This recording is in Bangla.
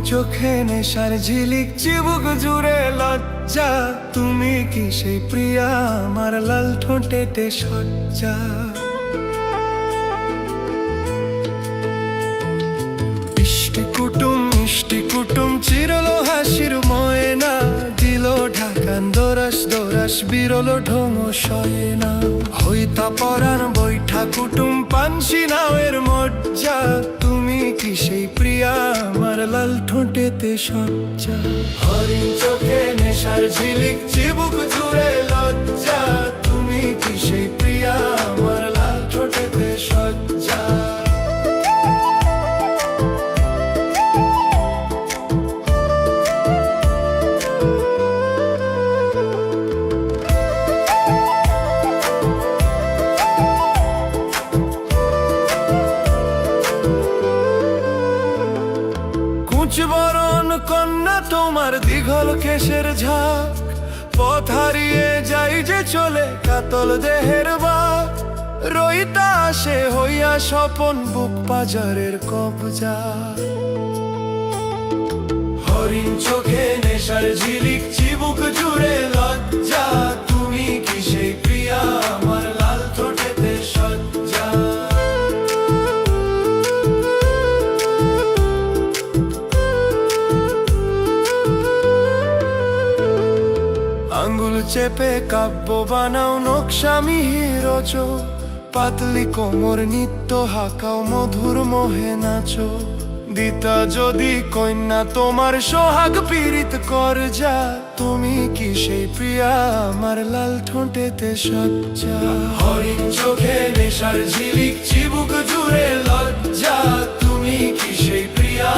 চোখে নেশার ঝিলিক চিবুক জুড়ে লজ্জা, তুমি কি সেই প্রিয়া আমার লাল ঠোঁটেতে সজ্জা। মিষ্টি কুটুম চিরলো হাসির ময়না, দিল ঢাকান দোরাস দোরাস বিরল ঢোঙ সয়ে না। হইতা পরাণ বৈঠা কুটুম পানসি নাওয়ের মজ্জা, তুমি কি সেই প্রিয়া আমার লাল ঠোঁটেতে সজ্জা। হরিণ চোখে নেশার ঝিলিক চিবুক জুড়ে লজ্জা, তুমি কি সেই প্রিয়া আমার লাল ঠোঁটেতে সজ্জা। বরণ কন্যা তোমার দিঘল কেশের ঝাঁক, পথ হারিয়ে যাই যে চলে কাতল দেহের বাক। রইতা আসে হইয়া স্বপন বুক বাজারের কবজা। হরিণ চোখে নেশার ঝিলিক চিবুক জুড়ে লজ্জা, তুমি কি সেই প্রিয়া আমার লাল ঠোঁটেতে সজ্জা। আঙ্গুল চেপে কাব্য বানাও নকশা মিহির রচো, পাতলি কোমর নিত্য হাকাও মধুর মোহে নাচো। দিতা যদি কন্যা তোমার সোহাগ পীড়িত কর যা, তুমি কি সেই প্রিয়া আমার লাল ঠোঁটেতে সজ্জা। হরিণ চোখে নেশার ঝিলিক চিবুক জুড়ে লজ্জা, তুমি কি সেই প্রিয়া